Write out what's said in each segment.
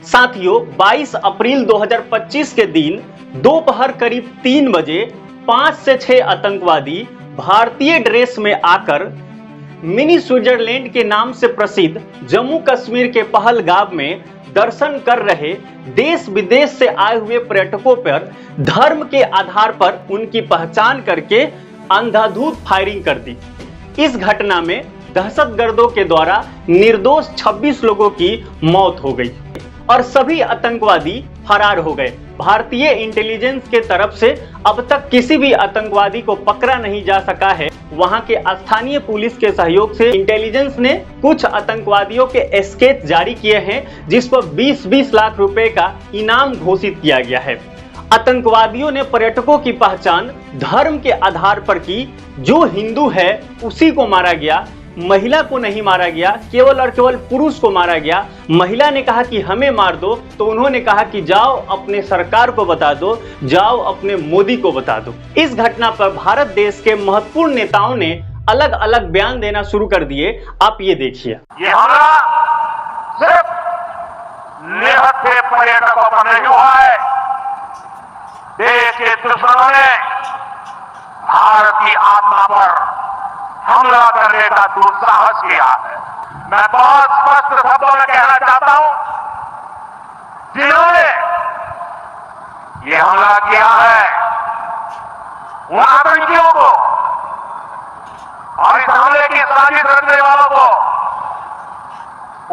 साथियों, 22 अप्रैल 2025 के दिन दोपहर करीब 3 बजे 5 से 6 आतंकवादी भारतीय ड्रेस में आकर मिनी स्विट्जरलैंड के नाम से प्रसिद्ध जम्मू कश्मीर के पहलगाम में दर्शन कर रहे देश विदेश से आए हुए पर्यटकों पर धर्म के आधार पर उनकी पहचान करके अंधाधुंध फायरिंग कर दी। इस घटना में दहशतगर्दों के द्वारा निर्दोष 26 लोगों की मौत हो गई और सभी आतंकवादी फरार हो गए। भारतीय इंटेलिजेंस के तरफ से अब तक किसी भी आतंकवादी को पकड़ा नहीं जा सका है। वहां के स्थानीय पुलिस के सहयोग से इंटेलिजेंस ने कुछ आतंकवादियों के स्केच जारी किए हैं, जिस पर 20-20 लाख रुपए का इनाम घोषित किया गया है। आतंकवादियों ने पर्यटकों की पहचान धर्म के आधार पर की। जो हिंदू है उसी को मारा गया, महिला को नहीं मारा गया, केवल और केवल पुरुष को मारा गया। महिला ने कहा कि हमें मार दो, तो उन्होंने कहा कि जाओ अपने सरकार को बता दो, जाओ अपने मोदी को बता दो। इस घटना पर भारत देश के महत्वपूर्ण नेताओं ने अलग अलग बयान देना शुरू कर दिए। आप ये देखिए। ये हमला सिर्फ निहत्थे पर्यटकों पर नहीं हुआ है, देश के दुश्मनों ने भारत की आत्मा पर हमला करने का दुस्साहस किया है। मैं बहुत स्पष्ट शब्दों में कहना चाहता हूं, जिन्होंने ये हमला किया है उन आतंकियों को और इस हमले की साजिश रचने वालों को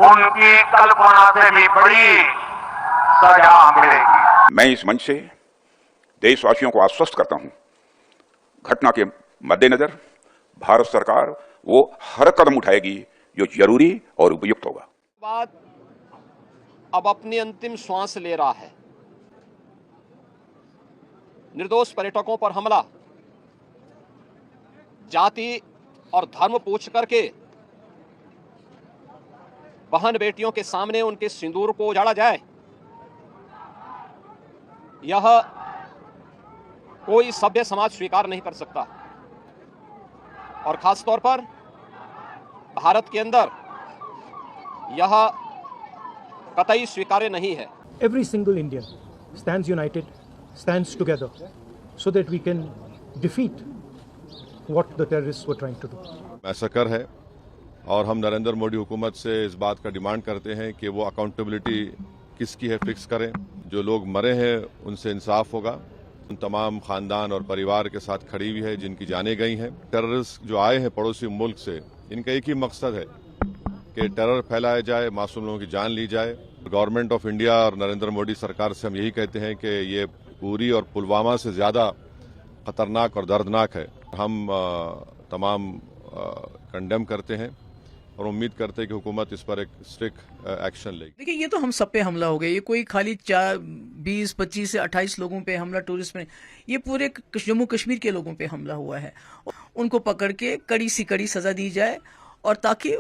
उनकी कल्पना से भी बड़ी सजा मिलेगी। मैं इस मंच से देशवासियों को आश्वस्त करता हूं, घटना के मद्देनजर भारत सरकार वो हर कदम उठाएगी जो जरूरी और उपयुक्त होगा। बाद अब अपनी अंतिम श्वास ले रहा है। निर्दोष पर्यटकों पर हमला, जाति और धर्म पूछ करके बहन बेटियों के सामने उनके सिंदूर को उजाड़ा जाए, यह कोई सभ्य समाज स्वीकार नहीं कर सकता। और खास तौर पर भारत के अंदर यह कतई स्वीकार्य नहीं है। Every single Indian stands united, stands together, so that we can defeat what the terrorists were trying to do. Massacre है और हम नरेंद्र मोदी हुकूमत से इस बात का डिमांड करते हैं कि वो अकाउंटेबिलिटी किसकी है फिक्स करें। जो लोग मरे हैं उनसे इंसाफ होगा। उन तमाम खानदान और परिवार के साथ खड़ी हुई है जिनकी जानें गई हैं। टेररिस्ट जो आए हैं पड़ोसी मुल्क से, इनका एक ही मकसद है कि टेरर फैलाया जाए, मासूम लोगों की जान ली जाए। गवर्नमेंट ऑफ इंडिया और नरेंद्र मोदी सरकार से हम यही कहते हैं कि ये उरी और पुलवामा से ज्यादा खतरनाक और दर्दनाक है। हम तमाम कंडेम करते हैं और उम्मीद करते हैं कि हुकूमत इस पर एक स्ट्रिक्ट एक्शन लेगी। देखिए, ये तो हम सब पे हमला हो गया। ये कोई खाली 20, 25 से 28 लोगों पे हमला टूरिस्ट में, ये पूरे जम्मू कश्मीर के लोगों पे हमला हुआ है। उनको पकड़ के कड़ी सी कड़ी सजा दी जाए और ताकि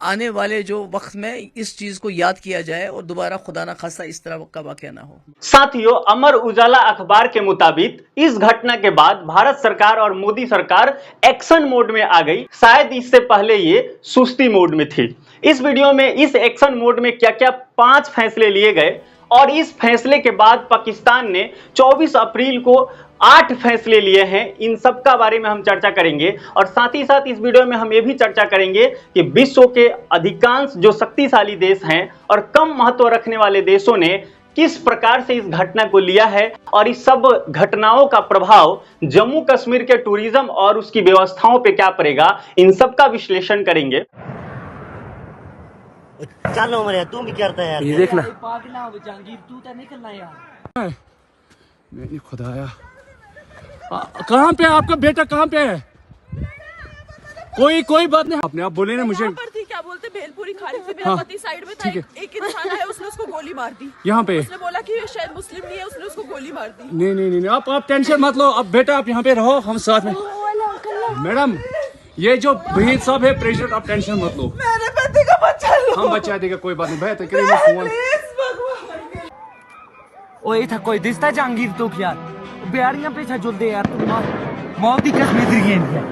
आने वाले जो वक्त में इस चीज को याद किया जाए और दोबारा खुदा ना खास्ता इस तरह का वाकया ना हो। साथियों, अमर उजाला अखबार के मुताबिक इस घटना के बाद भारत सरकार और मोदी सरकार एक्शन मोड में आ गई। शायद इससे पहले ये सुस्ती मोड में थी। इस वीडियो में इस एक्शन मोड में क्या क्या 5 फैसले लिए गए और इस फैसले के बाद पाकिस्तान ने 24 अप्रैल को 8 फैसले लिए हैं, इन सब का बारे में हम चर्चा करेंगे। और साथ ही साथ इस वीडियो में हम ये भी चर्चा करेंगे कि विश्व के अधिकांश जो शक्तिशाली देश हैं और कम महत्व रखने वाले देशों ने किस प्रकार से इस घटना को लिया है और इस सब घटनाओं का प्रभाव जम्मू कश्मीर के टूरिज्म और उसकी व्यवस्थाओं पे क्या पड़ेगा, इन सब का विश्लेषण करेंगे। चलो मरे तू भी करता है यार। ये देखना जहांगीर, तू तो नहीं करना यार। मेरी खुदाया, कहाँ पे आपका बेटा, कहाँ पे है? कोई बात नहीं, अपने आप बोले ना मुझे। क्या बोलते भेलपुरी खाली से मेरा पति साइड में था, एक इंसान आया उसने उसको गोली मार दी। यहाँ पे उसने बोला कि शायद मुस्लिम नहीं है, उसने उसको गोली मार दी। नहीं, आप टेंशन मत लो। अब बेटा आप यहाँ पे रहो, हम साथ में। मैडम, ये जो भहीद साहब है प्रेसिडेंट, आप टेंशन मत लो। मेरे पति का बच्चा लो, हम बचा देगा, कोई बात नहीं। भाई तकरीबन फोन ओए था कोई दिसता जहांगीर तो यार बिहारियां पीछे जुलदे यार, तुम मौत दी कसम दरिए है।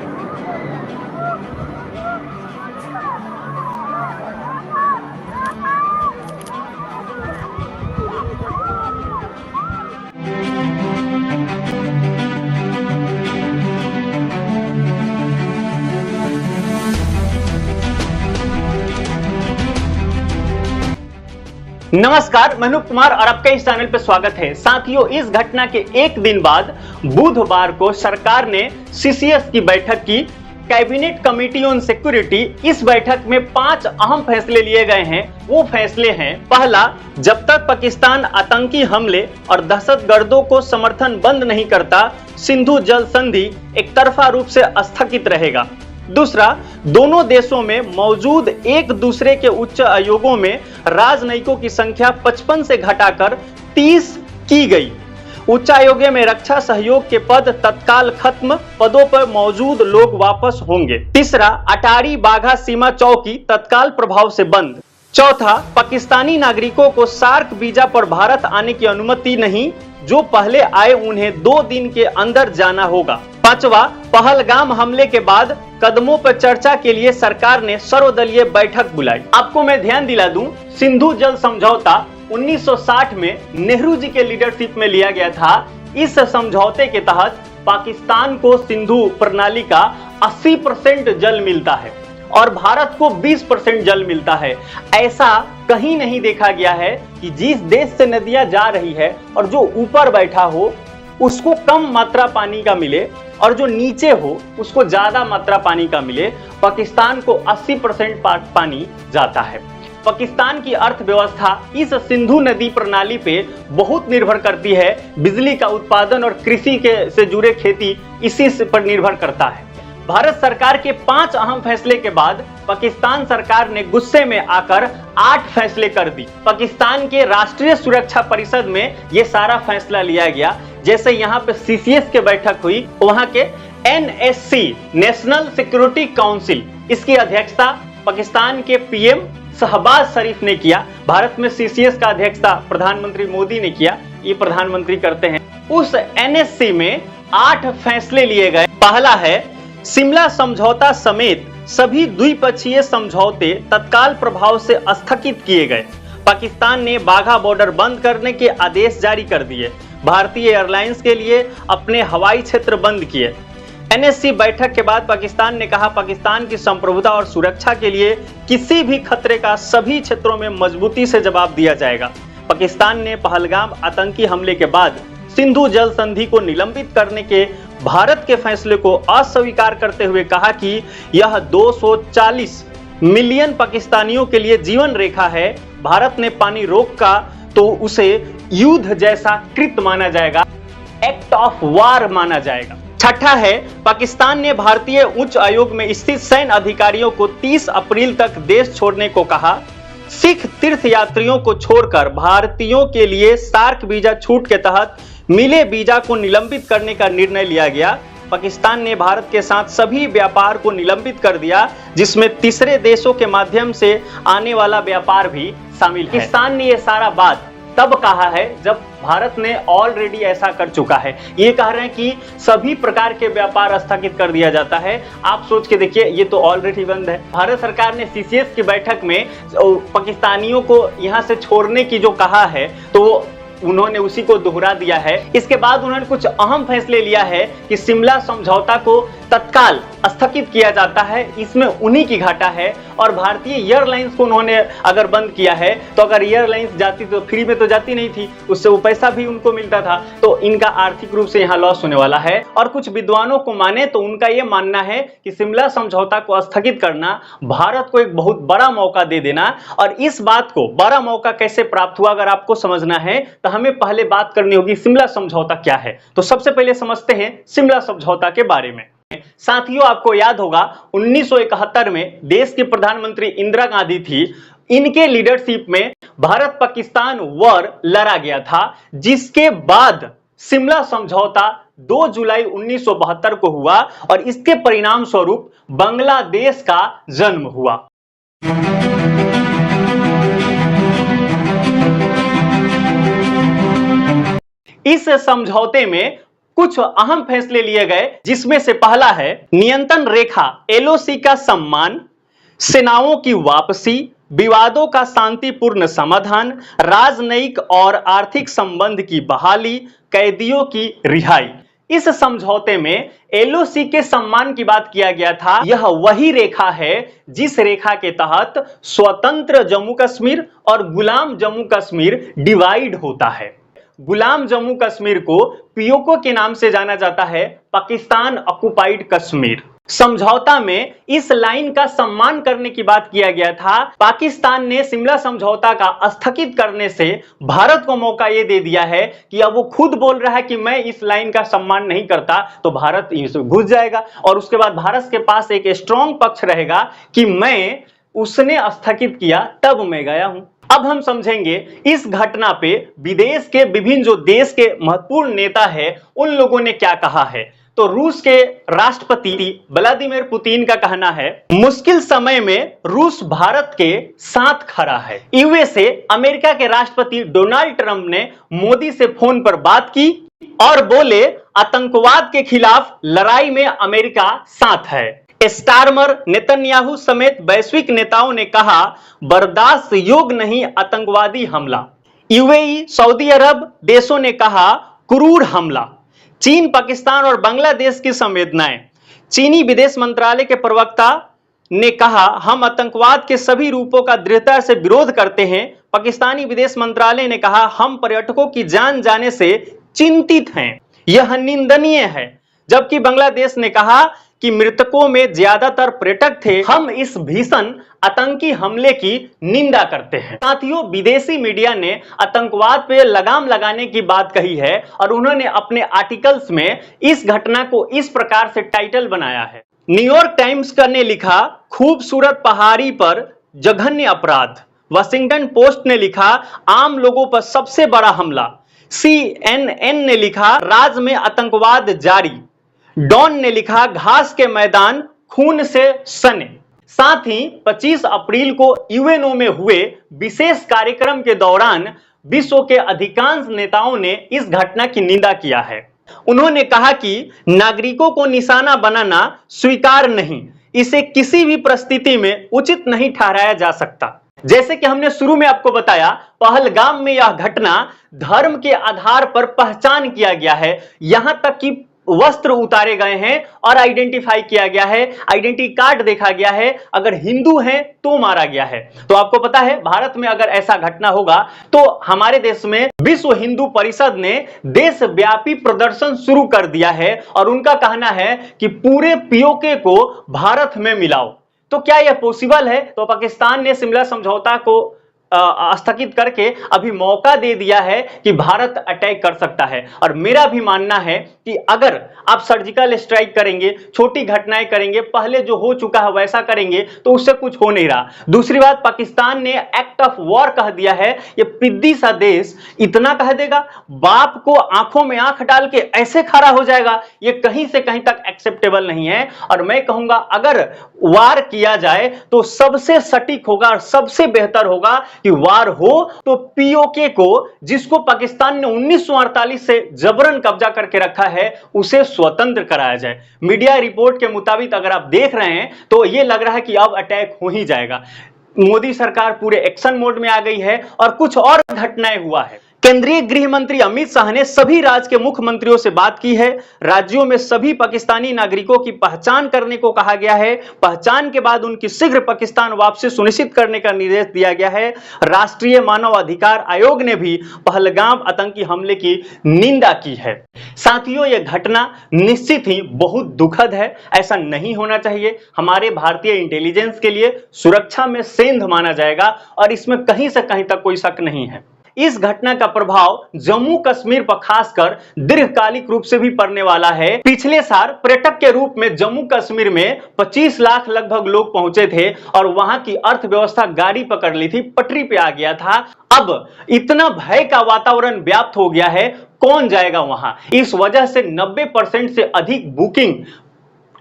नमस्कार, मैं अनूप कुमार और आपका इस चैनल पर स्वागत है। साथियों, इस घटना के एक दिन बाद बुधवार को सरकार ने सीसीएस की बैठक की, कैबिनेट कमेटी ऑन सिक्योरिटी। इस बैठक में 5 अहम फैसले लिए गए हैं। वो फैसले हैं, पहला, जब तक पाकिस्तान आतंकी हमले और दहशतगर्दों को समर्थन बंद नहीं करता, सिंधु जल संधि एक तरफा रूप से स्थगित रहेगा। दूसरा, दोनों देशों में मौजूद एक दूसरे के उच्च आयोगों में राजनयिकों की संख्या 55 से घटाकर 30 की गई। उच्च आयोग में रक्षा सहयोग के पद तत्काल खत्म, पदों पर मौजूद लोग वापस होंगे। तीसरा, अटारी बाघा सीमा चौकी तत्काल प्रभाव से बंद। चौथा, पाकिस्तानी नागरिकों को सार्क वीजा पर भारत आने की अनुमति नहीं, जो पहले आए उन्हें 2 दिन के अंदर जाना होगा। पांचवा, पहलगाम हमले के बाद कदमों पर चर्चा के लिए सरकार ने सर्वदलीय बैठक बुलाई। आपको मैं ध्यान दिला दूं, सिंधु जल समझौता 1960 में नेहरू जी के लीडरशिप में लिया गया था। इस समझौते के तहत पाकिस्तान को सिंधु प्रणाली का 80% जल मिलता है और भारत को 20% जल मिलता है। ऐसा कहीं नहीं देखा गया है कि जिस देश से नदियां जा रही है और जो ऊपर बैठा हो उसको कम मात्रा पानी का मिले और जो नीचे हो उसको ज्यादा मात्रा पानी का मिले। पाकिस्तान को 80% पानी जाता है। पाकिस्तान की अर्थव्यवस्था इस सिंधु नदी प्रणाली पे बहुत निर्भर करती है। बिजली का उत्पादन और कृषि से जुड़े खेती इसी पर निर्भर करता है। भारत सरकार के 5 अहम फैसले के बाद पाकिस्तान सरकार ने गुस्से में आकर 8 फैसले कर दी। पाकिस्तान के राष्ट्रीय सुरक्षा परिषद में यह सारा फैसला लिया गया। जैसे यहाँ पे सीसीएस की बैठक हुई, वहां के एनएससी नेशनल सिक्योरिटी काउंसिल, इसकी अध्यक्षता पाकिस्तान के पीएम शहबाज शरीफ ने किया। भारत में सीसीएस का अध्यक्षता प्रधानमंत्री मोदी ने किया, ये प्रधानमंत्री करते हैं। उस एनएससी में 8 फैसले लिए गए। पहला है, शिमला समझौता समेत सभी द्विपक्षीय समझौते तत्काल प्रभाव से स्थगित किए गए। पाकिस्तान ने बाघा बॉर्डर बंद करने के आदेश जारी कर दिए। भारतीय एयरलाइंस के लिए अपने हवाई क्षेत्र बंद किए। एनएससी बैठक के बाद पाकिस्तान ने कहा, पाकिस्तान की संप्रभुता और सुरक्षा के लिए किसी भी खतरे का सभी क्षेत्रों में मजबूती से जवाब दिया जाएगा। पाकिस्तान ने पहलगाम आतंकी हमले के बाद सिंधु जल संधि को निलंबित करने के भारत के फैसले को अस्वीकार करते हुए कहा कि यह 240 मिलियन पाकिस्तानियों के लिए जीवन रेखा है। भारत ने पानी रोका तो उसे युद्ध जैसा कृत्य माना जाएगा, एक्ट ऑफ वार माना जाएगा। छठा है, पाकिस्तान ने भारतीय उच्च आयोग में स्थित सैन्य अधिकारियों को 30 अप्रैल तक देश छोड़ने को कहा। सिख तीर्थ यात्रियों को छोड़कर भारतीयों के लिए सार्क वीजा छूट के तहत मिले वीजा को निलंबित करने का निर्णय लिया गया। पाकिस्तान ने भारत के साथ सभी व्यापार को निलंबित कर दिया, जिसमें तीसरे देशों के माध्यम से आने वाला व्यापार भी शामिल है। पाकिस्तान ने यह सारा बात तब कहा है जब भारत ने ऑलरेडी ऐसा कर चुका है। ये कह रहे हैं कि सभी प्रकार के व्यापार स्थगित कर दिया जाता है। आप सोच के देखिए, ये तो ऑलरेडी बंद है। भारत सरकार ने सीसीएस की बैठक में पाकिस्तानियों को यहां से छोड़ने की जो कहा है, तो उन्होंने उसी को दोहरा दिया है। इसके बाद उन्होंने कुछ अहम फैसले लिया है कि शिमला समझौता को तत्काल स्थगित किया जाता है, इसमें उन्हीं की घाटा है। और भारतीय एयरलाइंस को उन्होंने अगर बंद किया है, तो अगर एयरलाइंस जाती तो फ्री में तो जाती नहीं थी, उससे वो पैसा भी उनको मिलता था, तो इनका आर्थिक रूप से यहाँ लॉस होने वाला है। और कुछ विद्वानों को माने तो उनका यह मानना है कि शिमला समझौता को स्थगित करना भारत को एक बहुत बड़ा मौका दे देना। और इस बात को बड़ा मौका कैसे प्राप्त हुआ, अगर आपको समझना है तो हमें पहले बात करनी होगी शिमला समझौता क्या है। तो सबसे पहले समझते हैं शिमला समझौता के बारे में। साथियों, आपको याद होगा 1971 में देश की प्रधानमंत्री इंदिरा गांधी थी। इनके लीडरशिप में भारत पाकिस्तान वॉर लड़ा गया था, जिसके बाद शिमला समझौता 2 जुलाई 1972 को हुआ और इसके परिणाम स्वरूप बांग्लादेश का जन्म हुआ। इस समझौते में कुछ अहम फैसले लिए गए, जिसमें से पहला है नियंत्रण रेखा एलओसी का सम्मान, सेनाओं की वापसी, विवादों का शांतिपूर्ण समाधान, राजनयिक और आर्थिक संबंध की बहाली, कैदियों की रिहाई। इस समझौते में एलओसी के सम्मान की बात किया गया था। यह वही रेखा है जिस रेखा के तहत स्वतंत्र जम्मू कश्मीर और गुलाम जम्मू कश्मीर डिवाइड होता है। गुलाम जम्मू कश्मीर को पीओके के नाम से जाना जाता है, पाकिस्तान ऑक्युपाइड कश्मीर। समझौता में इस लाइन का सम्मान करने की बात किया गया था। पाकिस्तान ने शिमला समझौता का स्थगित करने से भारत को मौका यह दे दिया है कि अब वो खुद बोल रहा है कि मैं इस लाइन का सम्मान नहीं करता, तो भारत इसमें घुस जाएगा और उसके बाद भारत के पास एक स्ट्रॉन्ग पक्ष रहेगा कि मैं उसने स्थगित किया तब मैं गया हूं। अब हम समझेंगे इस घटना पे विदेश के विभिन्न जो देश के महत्वपूर्ण नेता है उन लोगों ने क्या कहा है। तो रूस के राष्ट्रपति व्लादिमीर पुतिन का कहना है, मुश्किल समय में रूस भारत के साथ खड़ा है। यूएसए अमेरिका के राष्ट्रपति डोनाल्ड ट्रंप ने मोदी से फोन पर बात की और बोले आतंकवाद के खिलाफ लड़ाई में अमेरिका साथ है। स्टारमर नेतन्याहू समेत वैश्विक नेताओं ने कहा बर्दाश्त योग्य नहीं आतंकवादी हमला। यूएई सऊदी अरब देशों ने कहा क्रूर हमला। चीन, पाकिस्तान और बांग्लादेश की संवेदनाएं। चीनी विदेश मंत्रालय के प्रवक्ता ने कहा हम आतंकवाद के सभी रूपों का दृढ़ता से विरोध करते हैं। पाकिस्तानी विदेश मंत्रालय ने कहा हम पर्यटकों की जान जाने से चिंतित हैं, यह निंदनीय है। जबकि बांग्लादेश ने कहा कि मृतकों में ज्यादातर पर्यटक थे, हम इस भीषण आतंकी हमले की निंदा करते हैं। साथियों, विदेशी मीडिया ने आतंकवाद पे लगाम लगाने की बात कही है और उन्होंने अपने आर्टिकल्स में इस घटना को इस प्रकार से टाइटल बनाया है। न्यूयॉर्क टाइम्स ने लिखा खूबसूरत पहाड़ी पर जघन्य अपराध। वाशिंगटन पोस्ट ने लिखा आम लोगों पर सबसे बड़ा हमला। CNN ने लिखा राज्य में आतंकवाद जारी। डॉन ने लिखा घास के मैदान खून से सने। साथ ही 25 अप्रैल को यूएनओ में हुए विशेष कार्यक्रम के दौरान विश्व के अधिकांश नेताओं ने इस घटना की निंदा किया है। उन्होंने कहा कि नागरिकों को निशाना बनाना स्वीकार नहीं, इसे किसी भी परिस्थिति में उचित नहीं ठहराया जा सकता। जैसे कि हमने शुरू में आपको बताया, पहलगाम में यह घटना धर्म के आधार पर पहचान किया गया है। यहां तक कि वस्त्र उतारे गए हैं और आइडेंटिफाई किया गया है, आइडेंटिटी कार्ड देखा गया है, अगर हिंदू हैं तो मारा गया है। तो आपको पता है भारत में अगर ऐसा घटना होगा तो हमारे देश में विश्व हिंदू परिषद ने देशव्यापी प्रदर्शन शुरू कर दिया है और उनका कहना है कि पूरे पीओके को भारत में मिलाओ। तो क्या यह पॉसिबल है? तो पाकिस्तान ने शिमला समझौता को स्थगित करके अभी मौका दे दिया है कि भारत अटैक कर सकता है। और मेरा भी मानना है कि अगर आप सर्जिकल स्ट्राइक करेंगे, छोटी घटनाएं करेंगे, पहले जो हो चुका है वैसा करेंगे तो उससे कुछ हो नहीं रहा। दूसरी बात, पाकिस्तान ने एक्ट ऑफ वॉर कह दिया है। ये पिद्दी सा देश इतना कह देगा, बाप को आंखों में आंख डाल के ऐसे खड़ा हो जाएगा, ये कहीं से कहीं तक एक्सेप्टेबल नहीं है। और मैं कहूंगा अगर वार किया जाए तो सबसे सटीक होगा और सबसे बेहतर होगा कि वार हो तो पीओके को, जिसको पाकिस्तान ने 1948 से जबरन कब्जा करके रखा है, उसे स्वतंत्र कराया जाए। मीडिया रिपोर्ट के मुताबिक अगर आप देख रहे हैं तो यह लग रहा है कि अब अटैक हो ही जाएगा। मोदी सरकार पूरे एक्शन मोड में आ गई है और कुछ और घटनाएं हुआ है। केंद्रीय गृह मंत्री अमित शाह ने सभी राज्य के मुख्यमंत्रियों से बात की है। राज्यों में सभी पाकिस्तानी नागरिकों की पहचान करने को कहा गया है। पहचान के बाद उनकी शीघ्र पाकिस्तान वापसी सुनिश्चित करने का निर्देश दिया गया है। राष्ट्रीय मानव अधिकार आयोग ने भी पहलगाम आतंकी हमले की निंदा की है। साथियों, यह घटना निश्चित ही बहुत दुखद है, ऐसा नहीं होना चाहिए। हमारे भारतीय इंटेलिजेंस के लिए सुरक्षा में सेंध माना जाएगा और इसमें कहीं से कहीं तक कोई शक नहीं है। इस घटना का प्रभाव जम्मू कश्मीर पर खासकर दीर्घकालिक रूप से भी पड़ने वाला है। पिछले साल पर्यटक के रूप में जम्मू कश्मीर में 25 लाख लगभग लोग पहुंचे थे और वहां की अर्थव्यवस्था गाड़ी पकड़ ली थी, पटरी पे आ गया था। अब इतना भय का वातावरण व्याप्त हो गया है, कौन जाएगा वहां? इस वजह से 90% से अधिक बुकिंग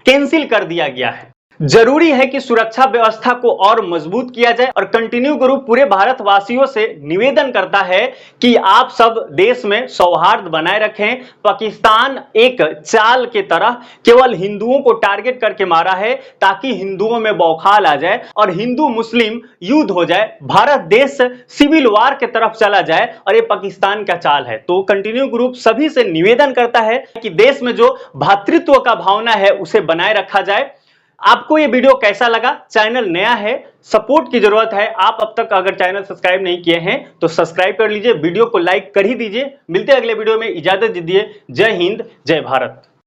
कैंसिल कर दिया गया है। जरूरी है कि सुरक्षा व्यवस्था को और मजबूत किया जाए और कंटिन्यू ग्रुप पूरे भारतवासियों से निवेदन करता है कि आप सब देश में सौहार्द बनाए रखें। पाकिस्तान एक चाल के तरह केवल हिंदुओं को टारगेट करके मारा है ताकि हिंदुओं में बौखाल आ जाए और हिंदू मुस्लिम युद्ध हो जाए, भारत देश सिविल वार के तरफ चला जाए, और ये पाकिस्तान का चाल है। तो कंटिन्यू ग्रुप सभी से निवेदन करता है कि देश में जो भ्रातृत्व का भावना है उसे बनाए रखा जाए। आपको ये वीडियो कैसा लगा? चैनल नया है, सपोर्ट की जरूरत है। आप अब तक अगर चैनल सब्सक्राइब नहीं किए हैं तो सब्सक्राइब कर लीजिए, वीडियो को लाइक कर ही दीजिए। मिलते हैं अगले वीडियो में, इजाजत दीजिए। जय हिंद, जय भारत।